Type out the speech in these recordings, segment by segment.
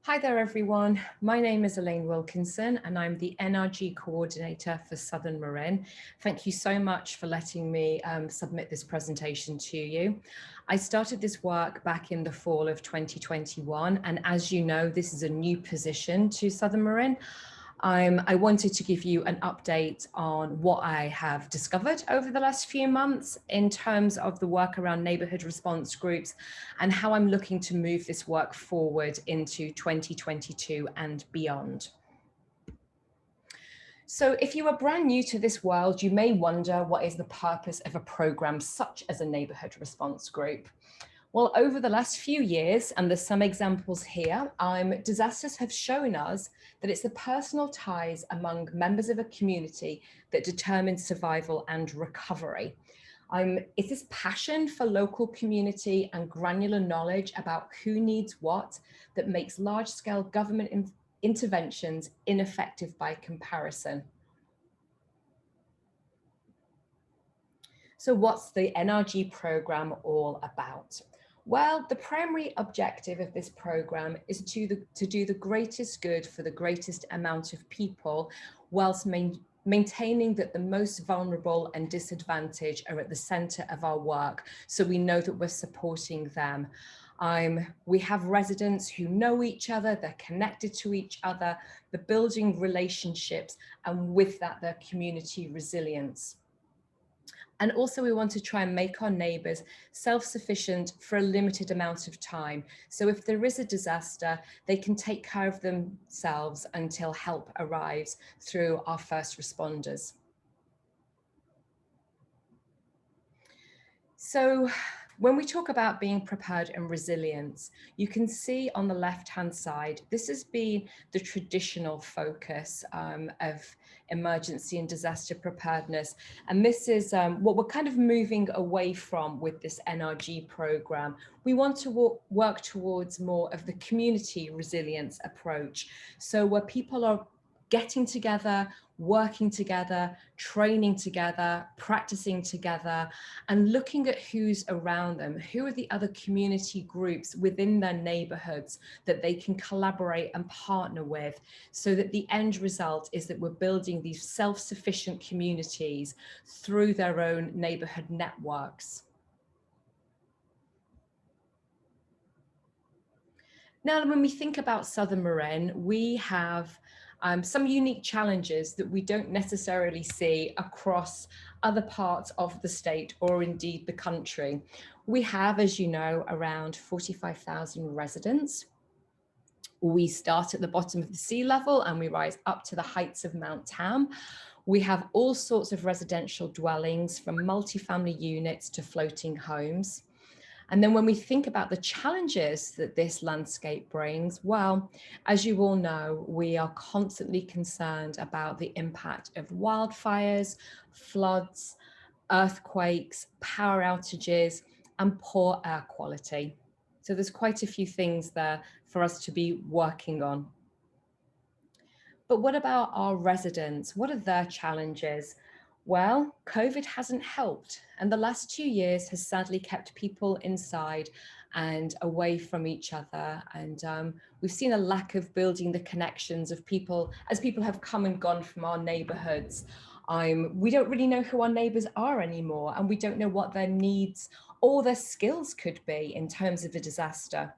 Hi there, everyone. My name is Elaine Wilkinson, and I'm the NRG coordinator for Southern Marin. Thank you so much for letting me submit this presentation to you. I started this work back in the fall of 2021, and as you know, this is a new position to Southern Marin. I wanted to give you an update on what I have discovered over the last few months in terms of the work around neighbourhood response groups and how I'm looking to move this work forward into 2022 and beyond. So if you are brand new to this world, you may wonder what is the purpose of a programme such as a neighbourhood response group. Well, over the last few years, and there's some examples here, disasters have shown us that it's the personal ties among members of a community that determine survival and recovery. It's this passion for local community and granular knowledge about who needs what that makes large-scale government interventions ineffective by comparison. So what's the NRG programme all about? Well, the primary objective of this programme is to do the greatest good for the greatest amount of people, whilst maintaining that the most vulnerable and disadvantaged are at the centre of our work, so we know that we're supporting them. We have residents who know each other, they're connected to each other, they're building relationships, and with that, their community resilience. And also we want to try and make our neighbours self-sufficient for a limited amount of time. So if there is a disaster, they can take care of themselves until help arrives through our first responders. So when we talk about being prepared and resilient, you can see on the left-hand side, this has been the traditional focus of emergency and disaster preparedness. And this is what we're kind of moving away from with this NRG program. We want to work towards more of the community resilience approach. So where people are getting together, working together, training together, practicing together, and looking at who's around them. Who are the other community groups within their neighborhoods that they can collaborate and partner with, so that the end result is that we're building these self-sufficient communities through their own neighborhood networks. Now, when we think about Southern Marin, we have some unique challenges that we don't necessarily see across other parts of the state or indeed the country. We have, as you know, around 45,000 residents. We start at the bottom of the sea level and we rise up to the heights of Mount Tam. We have all sorts of residential dwellings, from multifamily units to floating homes. And then when we think about the challenges that this landscape brings, well, as you all know, we are constantly concerned about the impact of wildfires, floods, earthquakes, power outages, and poor air quality. So there's quite a few things there for us to be working on. But what about our residents? What are their challenges? Well, COVID hasn't helped, and the last 2 years has sadly kept people inside and away from each other. And we've seen a lack of building the connections of people as people have come and gone from our neighbourhoods. We don't really know who our neighbours are anymore, and we don't know what their needs or their skills could be in terms of a disaster.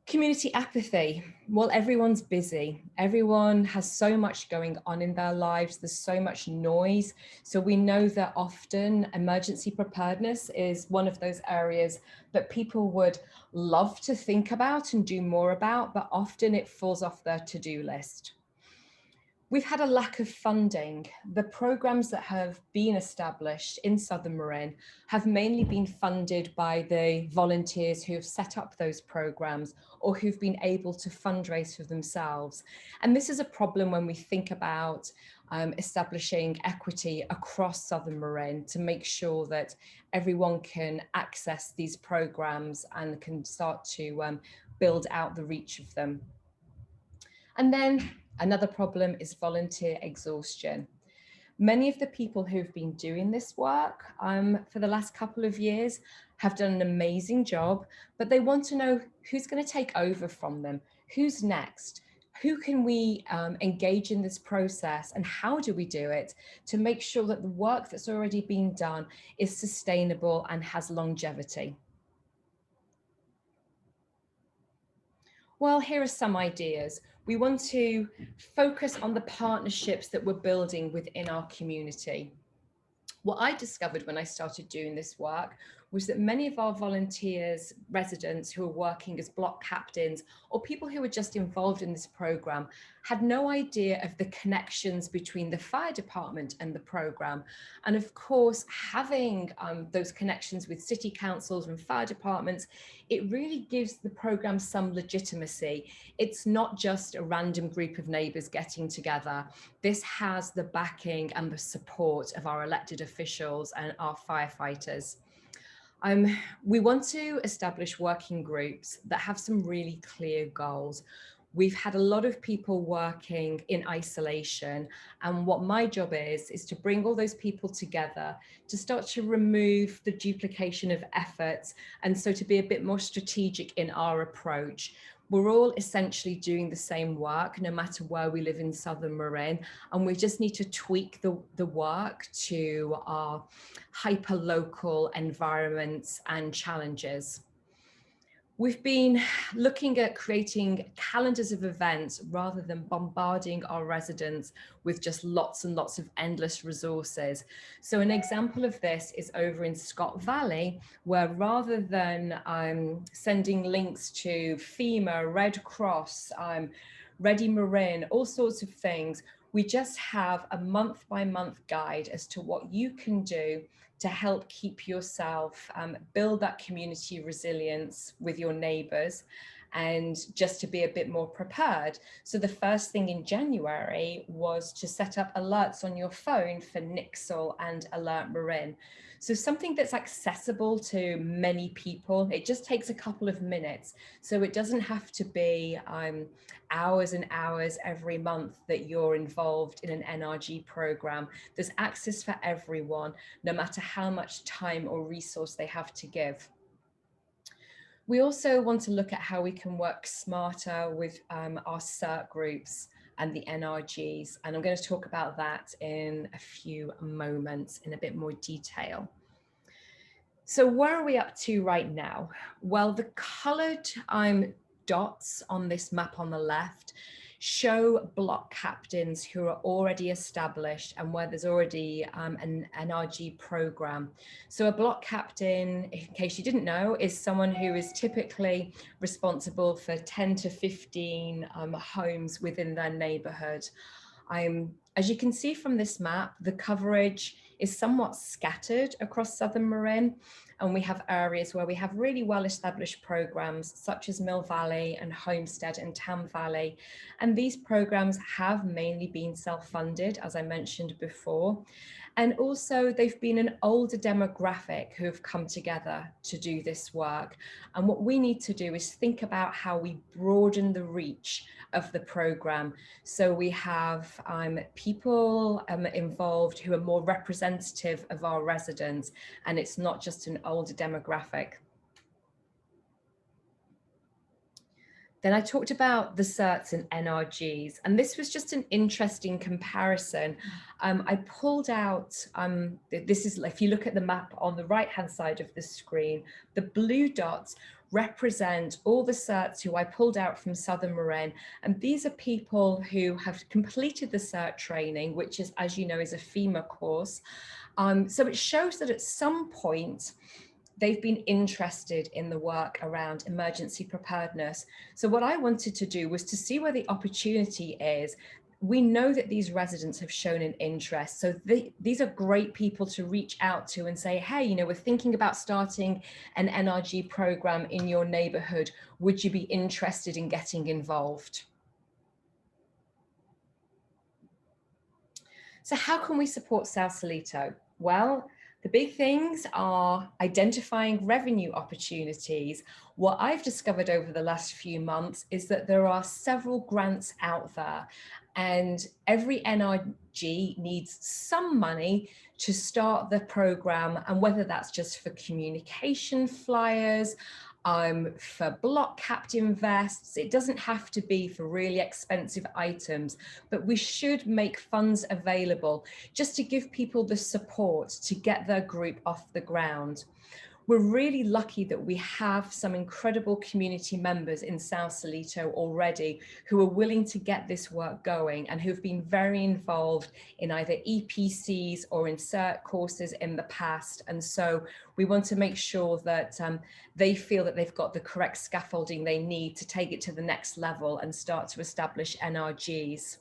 Community apathy. Well, everyone's busy. Everyone has so much going on in their lives. There's so much noise. So we know that often emergency preparedness is one of those areas that people would love to think about and do more about, but often it falls off their to-do list. We've had a lack of funding. The programs that have been established in Southern Marin have mainly been funded by the volunteers who have set up those programs or who've been able to fundraise for themselves. And this is a problem when we think about establishing equity across Southern Marin to make sure that everyone can access these programs and can start to build out the reach of them. And then another problem is volunteer exhaustion. Many of the people who've been doing this work for the last couple of years have done an amazing job, but they want to know who's going to take over from them, Who's next? Who can we engage in this process, and how do we do it to make sure that the work that's already been done is sustainable and has longevity? Well, here are some ideas. We want to focus on the partnerships that we're building within our community. What I discovered when I started doing this work was that many of our volunteers, residents who are working as block captains or people who were just involved in this program had no idea of the connections between the fire department and the program. And of course, having those connections with city councils and fire departments, it really gives the program some legitimacy. It's not just a random group of neighbours getting together. This has the backing and the support of our elected officials and our firefighters. We want to establish working groups that have some really clear goals. We've had a lot of people working in isolation, and what my job is to bring all those people together to start to remove the duplication of efforts, and so to be a bit more strategic in our approach. We're all essentially doing the same work, no matter where we live in Southern Marin, and we just need to tweak the work to our hyper-local environments and challenges. We've been looking at creating calendars of events rather than bombarding our residents with just lots and lots of endless resources. So an example of this is over in Scott Valley, where rather than sending links to FEMA, Red Cross, Ready Marin, all sorts of things, we just have a month-by-month guide as to what you can do to help keep yourself, build that community resilience with your neighbours, and just to be a bit more prepared. So the first thing in January was to set up alerts on your phone for Nixle and Alert Marin. So something that's accessible to many people. It just takes a couple of minutes. So it doesn't have to be hours and hours every month that you're involved in an NRG program. There's access for everyone, no matter how much time or resource they have to give. We also want to look at how we can work smarter with our CERT groups and the NRGs. And I'm going to talk about that in a few moments in a bit more detail. So where are we up to right now? Well, the coloured dots on this map on the left show block captains who are already established and where there's already an NRG program. So a block captain, in case you didn't know, is someone who is typically responsible for 10 to 15 homes within their neighbourhood. As you can see from this map, the coverage is somewhat scattered across Southern Marin, and we have areas where we have really well-established programs such as Mill Valley and Homestead and Tam Valley. And these programs have mainly been self-funded, as I mentioned before. And also they've been an older demographic who have come together to do this work. And what we need to do is think about how we broaden the reach of the program. So we have people involved who are more representative of our residents, and it's not just an older demographic. Then I talked about the CERTs and NRGs, and this was just an interesting comparison. I pulled out, this is, if you look at the map on the right-hand side of the screen, the blue dots represent all the CERTs who I pulled out from Southern Marin. And these are people who have completed the CERT training, which is, as you know, is a FEMA course. So it shows that at some point, they've been interested in the work around emergency preparedness. So what I wanted to do was to see where the opportunity is. We know that these residents have shown an interest. So these are great people to reach out to and say, hey, you know, we're thinking about starting an NRG program in your neighborhood. Would you be interested in getting involved? So how can we support Sausalito? Well, the big things are identifying revenue opportunities. What I've discovered over the last few months is that there are several grants out there. And every NRG needs some money to start the program, and whether that's just for communication flyers, for block captain vests, it doesn't have to be for really expensive items, but we should make funds available just to give people the support to get their group off the ground. We're really lucky that we have some incredible community members in South Salito already who are willing to get this work going and who've been very involved in either EPCs or in CERT courses in the past. And so we want to make sure that they feel that they've got the correct scaffolding they need to take it to the next level and start to establish NRGs.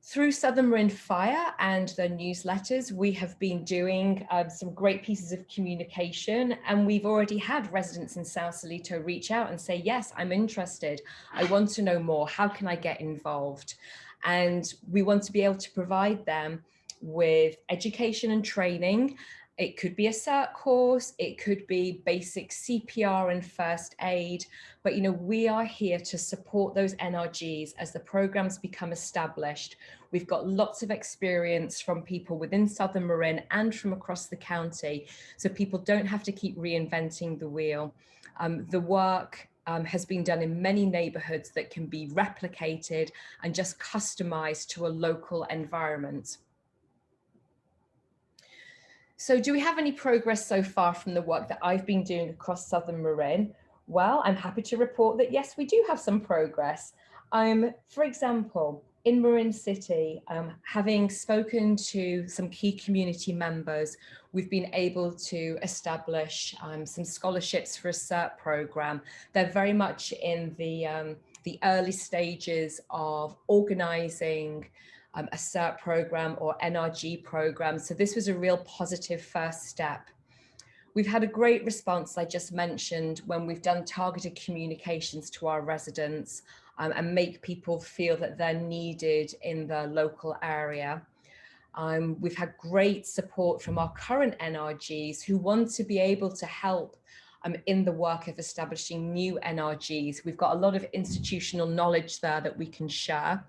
Through Southern Marin Fire and their newsletters, we have been doing some great pieces of communication, and we've already had residents in South Salito reach out and say, yes, I'm interested. I want to know more. How can I get involved? And we want to be able to provide them with education and training. It could be a CERT course, it could be basic CPR and first aid, but we are here to support those NRGs as the programs become established. We've got lots of experience from people within Southern Marin and from across the county, so people don't have to keep reinventing the wheel. The work has been done in many neighbourhoods that can be replicated and just customised to a local environment. So do we have any progress so far from the work that I've been doing across Southern Marin? Well, I'm happy to report that yes, we do have some progress. For example, in Marin City, having spoken to some key community members, we've been able to establish some scholarships for a CERT program. They're very much in the early stages of organising a CERT program or NRG program. So this was a real positive first step. We've had a great response, I just mentioned, when we've done targeted communications to our residents and make people feel that they're needed in the local area. We've had great support from our current NRGs who want to be able to help in the work of establishing new NRGs. We've got a lot of institutional knowledge there that we can share.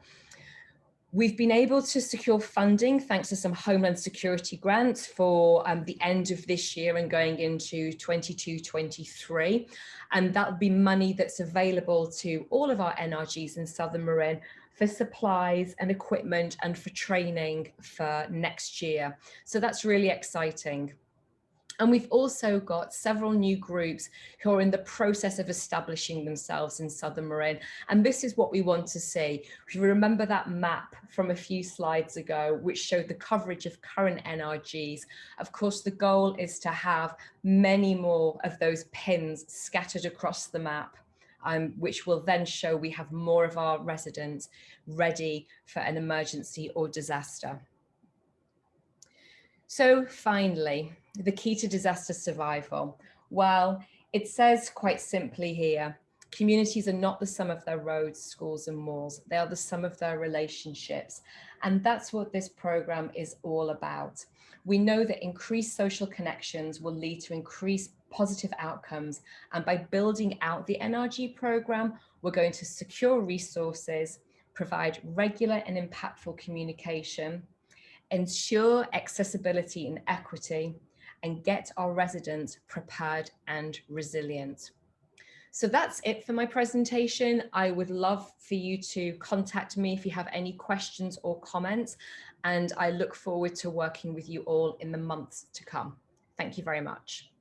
We've been able to secure funding thanks to some Homeland Security grants for the end of this year and going into 22-23. And that will be money that's available to all of our NRGs in Southern Marin for supplies and equipment and for training for next year. So that's really exciting. And we've also got several new groups who are in the process of establishing themselves in Southern Marin. And this is what we want to see. If you remember that map from a few slides ago, which showed the coverage of current NRGs, of course, the goal is to have many more of those pins scattered across the map, which will then show we have more of our residents ready for an emergency or disaster. So finally, the key to disaster survival. Well, it says quite simply here, communities are not the sum of their roads, schools and malls. They are the sum of their relationships. And that's what this program is all about. We know that increased social connections will lead to increased positive outcomes. And by building out the NRG program, we're going to secure resources, provide regular and impactful communication, ensure accessibility and equity, and get our residents prepared and resilient. So that's it for my presentation. I would love for you to contact me if you have any questions or comments, and I look forward to working with you all in the months to come. Thank you very much.